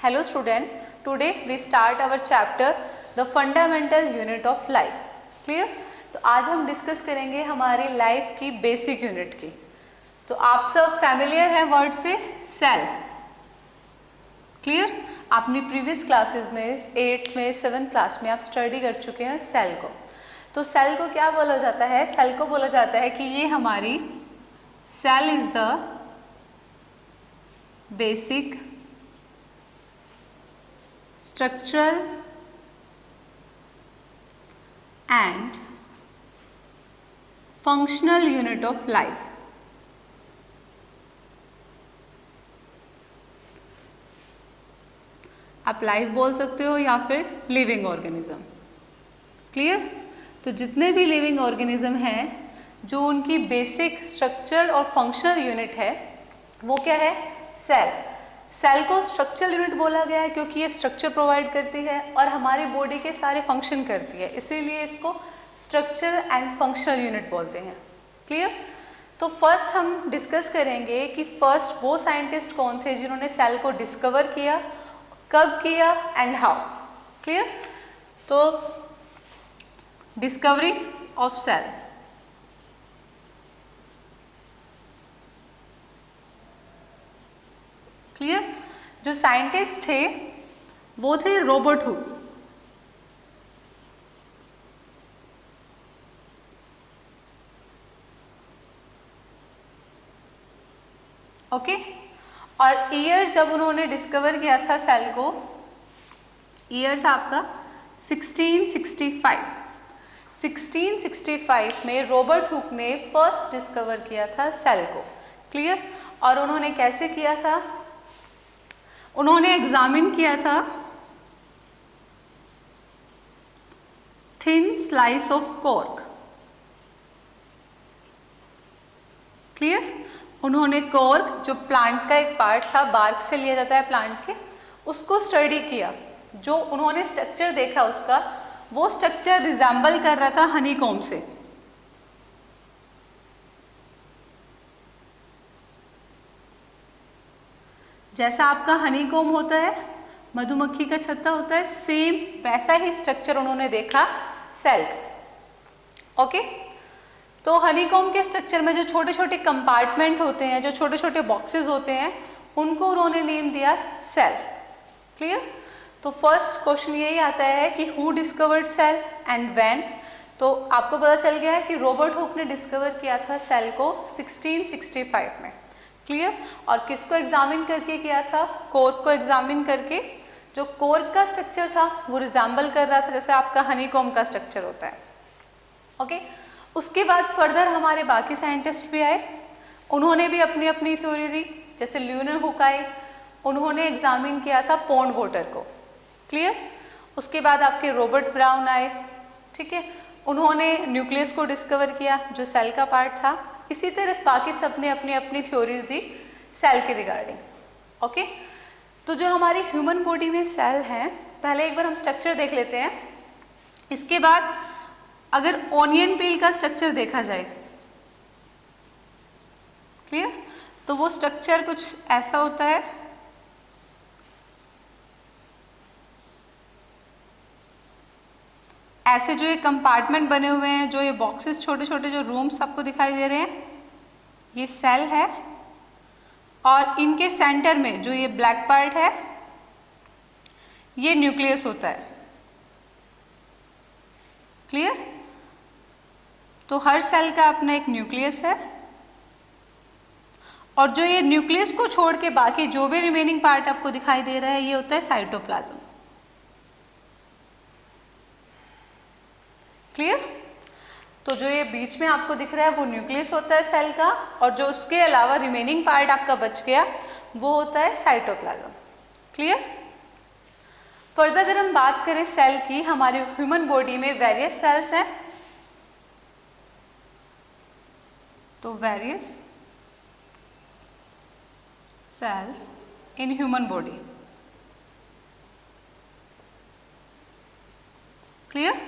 Hello student, today we start our chapter the fundamental unit of life. Clear? तो आज हम discuss करेंगे हमारी लाइफ की बेसिक यूनिट की. तो आप सब फैमिलियर हैं वर्ड से सेल. क्लियर? आपने प्रीवियस क्लासेस में 8th में 7th क्लास में आप स्टडी कर चुके हैं सेल को. तो सेल को क्या बोला जाता है? सेल को बोला जाता है कि ये हमारी cell is the basic structural and functional unit of life. आप लाइफ बोल सकते हो या फिर लिविंग ऑर्गेनिज्म. क्लियर? तो जितने भी लिविंग ऑर्गेनिज्म हैं जो उनकी बेसिक स्ट्रक्चर और फंक्शनल यूनिट है वो क्या है? सेल. सेल को स्ट्रक्चरल यूनिट बोला गया है क्योंकि ये स्ट्रक्चर प्रोवाइड करती है और हमारी बॉडी के सारे फंक्शन करती है, इसीलिए इसको स्ट्रक्चर एंड फंक्शनल यूनिट बोलते हैं. क्लियर? तो फर्स्ट हम डिस्कस करेंगे कि फर्स्ट वो साइंटिस्ट कौन थे जिन्होंने सेल को डिस्कवर किया, कब किया एंड हाउ. क्लियर? तो डिस्कवरी ऑफ सेल. क्लियर? जो साइंटिस्ट थे वो थे रॉबर्ट हुक. ओके. और ईयर जब उन्होंने डिस्कवर किया था सेल को, ईयर था आपका 1665. 1665 में रॉबर्ट हुक ने फर्स्ट डिस्कवर किया था सेल को. क्लियर? और उन्होंने कैसे किया था? उन्होंने एग्जामिन किया था thin slice of cork. Clear? उन्होंने कॉर्क जो प्लांट का एक पार्ट था, बार्क से लिया जाता है प्लांट के, उसको स्टडी किया. जो उन्होंने स्ट्रक्चर देखा उसका, वो स्ट्रक्चर रिजेंबल कर रहा था हनीकॉम्ब से. जैसा आपका हनीकॉम्ब होता है, मधुमक्खी का छत्ता होता है, सेम वैसा ही स्ट्रक्चर उन्होंने देखा सेल का. ओके. तो हनीकॉम्ब के स्ट्रक्चर में जो छोटे छोटे कंपार्टमेंट होते हैं, जो छोटे छोटे बॉक्सेस होते हैं, उनको उन्होंने नेम दिया सेल. क्लियर? तो फर्स्ट क्वेश्चन यही आता है कि who discovered cell and when. तो आपको पता चल गया है कि रॉबर्ट हुक ने डिस्कवर किया था सेल को 1665 में. क्लियर? और किसको एग्जामिन करके किया था? कॉर्क को एग्जामिन करके. जो कॉर्क का स्ट्रक्चर था वो रिजेंबल कर रहा था जैसे आपका हनीकॉम्ब का स्ट्रक्चर होता है. ओके. उसके बाद फर्दर हमारे बाकी साइंटिस्ट भी आए, उन्होंने भी अपनी अपनी थ्योरी दी. जैसे ल्यूनर हुक आए, उन्होंने एग्जामिन किया था पॉन्ड वाटर को. क्लियर? उसके बाद आपके रॉबर्ट ब्राउन आए. ठीक है, उन्होंने न्यूक्लियस को डिस्कवर किया जो सेल का पार्ट था. इसी तरह बाकी सब ने अपनी अपनी थ्योरीज दी सेल के रिगार्डिंग. ओके. तो जो हमारी ह्यूमन बॉडी में सेल हैं, पहले एक बार हम स्ट्रक्चर देख लेते हैं. इसके बाद अगर ऑनियन पील का स्ट्रक्चर देखा जाए, क्लियर, तो वो स्ट्रक्चर कुछ ऐसा होता है. ऐसे जो ये कंपार्टमेंट बने हुए हैं, जो ये बॉक्सेस छोटे छोटे जो रूम्स आपको दिखाई दे रहे हैं, ये सेल है. और इनके सेंटर में जो ये ब्लैक पार्ट है, ये न्यूक्लियस होता है. क्लियर? तो हर सेल का अपना एक न्यूक्लियस है. और जो ये न्यूक्लियस को छोड़ के बाकी जो भी रिमेनिंग पार्ट आपको दिखाई दे रहा है, ये होता है साइटोप्लाज्म. क्लियर? तो जो ये बीच में आपको दिख रहा है वो न्यूक्लियस होता है सेल का, और जो उसके अलावा रिमेनिंग पार्ट आपका बच गया वो होता है साइटोप्लाज्म. क्लियर? फर्दर अगर हम बात करें सेल की, हमारे ह्यूमन बॉडी में वेरियस सेल्स हैं. तो various cells in human body. Clear?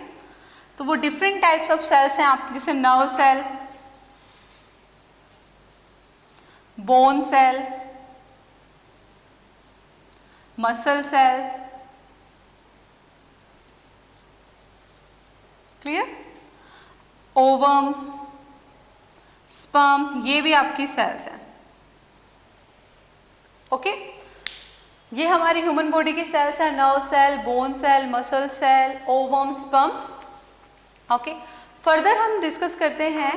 तो वो डिफरेंट टाइप्स ऑफ सेल्स हैं आपकी, जैसे nerve cell, bone cell, muscle cell, clear, ovum, sperm, ये भी आपकी सेल्स हैं। ओके, ये हमारी ह्यूमन बॉडी की सेल्स हैं, nerve cell, bone cell, muscle cell, ovum, sperm. Okay, further हम डिस्कस करते हैं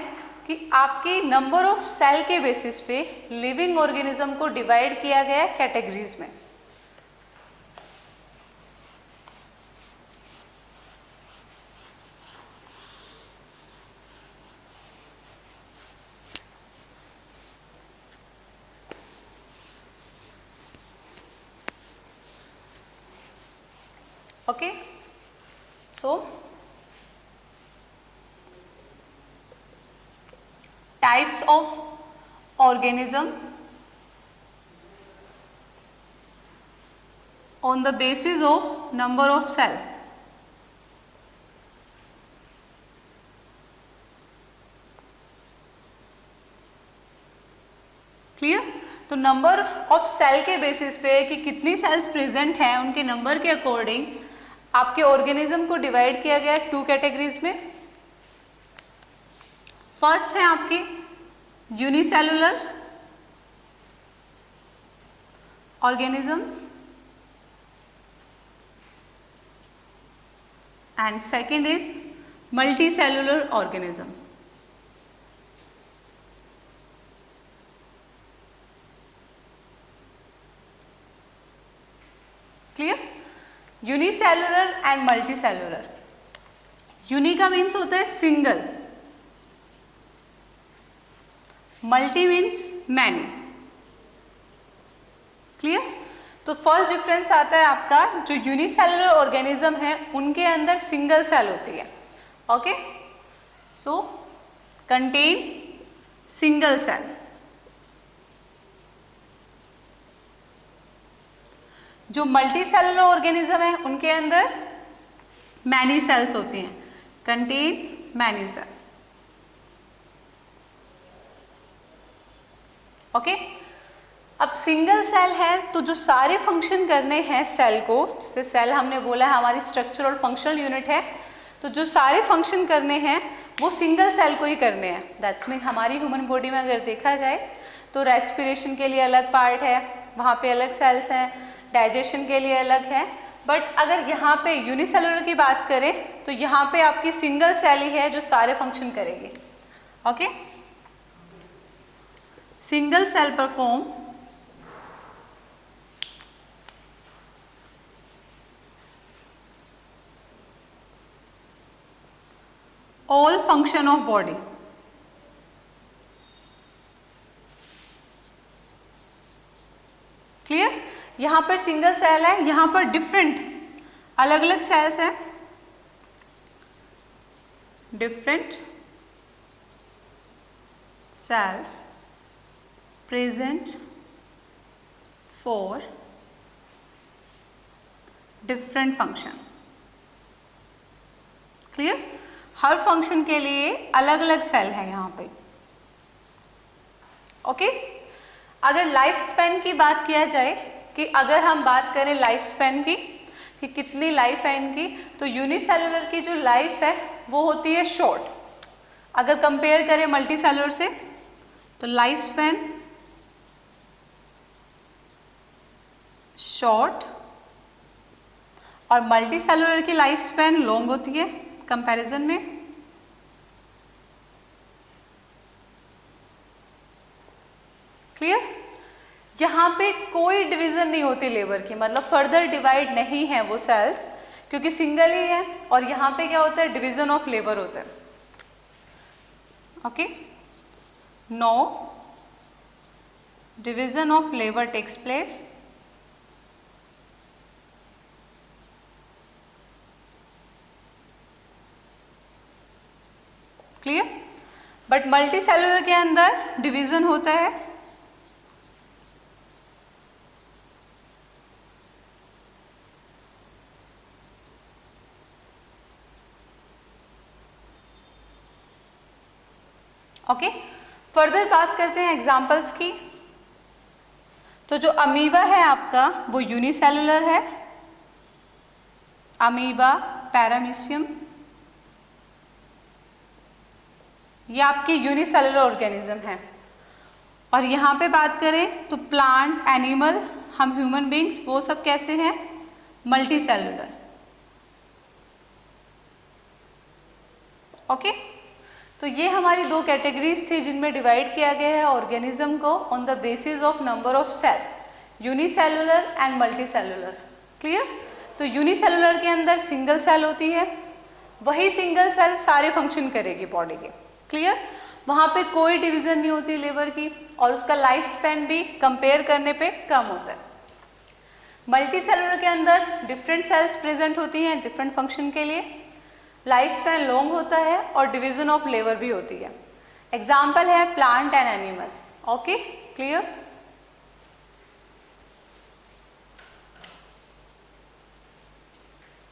कि आपके नंबर ऑफ सेल के बेसिस पे लिविंग ऑर्गेनिज्म को डिवाइड किया गया है कैटेगरीज में। Okay, so types of organism on the basis of number of cell. Clear, तो नंबर ऑफ सेल के बेसिस पे कि कितनी सेल्स प्रेजेंट हैं उनके नंबर के अकॉर्डिंग आपके ऑर्गेनिज्म को डिवाइड किया गया है 2 कैटेगरीज में। फर्स्ट है आपकी unicellular organisms and second is multicellular organism. Clear, unicellular and multicellular. Uni का मीन्स होता है single, multi means many. Clear, तो फर्स्ट डिफरेंस आता है आपका जो यूनिसेलुलर ऑर्गेनिज्म है उनके अंदर सिंगल सेल होती है। ओके, सो कंटेन सिंगल सेल। जो मल्टी सेलुलर ऑर्गेनिज्म है उनके अंदर मैनी सेल्स होती हैं, कंटेन मैनी सेल। ओके, अब सिंगल सेल है तो जो सारे फंक्शन करने हैं सेल को, जैसे सेल हमने बोला है हमारी स्ट्रक्चर और फंक्शनल यूनिट है, तो जो सारे फंक्शन करने हैं वो सिंगल सेल को ही करने हैं। दैट्स मीन हमारी ह्यूमन बॉडी में अगर देखा जाए तो रेस्पिरेशन के लिए अलग पार्ट है, वहाँ पे अलग सेल्स हैं, डाइजेशन के लिए अलग है, बट अगर यहाँ पे यूनिसेलुलर की बात करें तो यहाँ पे आपकी सिंगल सेल ही है जो सारे फंक्शन करेगी। Okay, single cell perform all function of body. Clear, यहाँ पर सिंगल सेल है, यहाँ पर डिफरेंट अलग अलग सेल्स हैं, different cells present for different function. Clear, her function के लिए अलग अलग सेल है यहाँ पे। ओके, अगर लाइफ स्पैन की बात किया जाए कि अगर हम बात करें लाइफ स्पैन की कि कितनी लाइफ है इनकी, तो यूनिसेलुलर की जो लाइफ है वो होती है शॉर्ट। अगर कंपेयर करें मल्टी सेलुलर से तो लाइफ स्पैन शॉर्ट और मल्टी सेलुलर की लाइफ स्पैन लॉन्ग होती है कंपैरिजन में। क्लियर, यहाँ पे कोई डिवीजन नहीं होती लेबर की, मतलब फर्दर डिवाइड नहीं है वो सेल्स क्योंकि सिंगल ही है, और यहाँ पे क्या होता है डिवीजन ऑफ लेबर होता है। Okay, no division of labour takes place. Clear, but multi cellular के अंदर डिवीजन होता है। ओके, फर्दर बात करते हैं एग्जाम्पल्स की। तो जो अमीबा है आपका वो यूनिसेलुलर है, अमीबा, पैरामीशियम, ये आपके यूनिसेलुलर ऑर्गेनिज्म है। और यहाँ पे बात करें तो प्लांट, एनिमल, हम ह्यूमन बींग्स, वो सब कैसे हैं? Multi cellular. ओके, तो ये हमारी दो कैटेगरीज थी जिनमें डिवाइड किया गया है ऑर्गेनिज्म को on the basis of number of cell, unicellular and multi cellular. Clear? तो यूनिसेलुलर के अंदर सिंगल सेल होती है, वही सिंगल सेल सारे फंक्शन करेगी बॉडी के। क्लियर? वहाँ पे कोई डिवीजन नहीं होती लेबर की, और उसका लाइफ स्पैन भी कंपेयर करने पे कम होता है। मल्टी सेलुलर के अंदर डिफरेंट सेल्स प्रेजेंट होती हैं डिफरेंट फंक्शन के लिए, लाइफ स्पैन लॉन्ग होता है और डिवीजन ऑफ लेबर भी होती है। एग्जाम्पल है plant and animal. Okay, clear?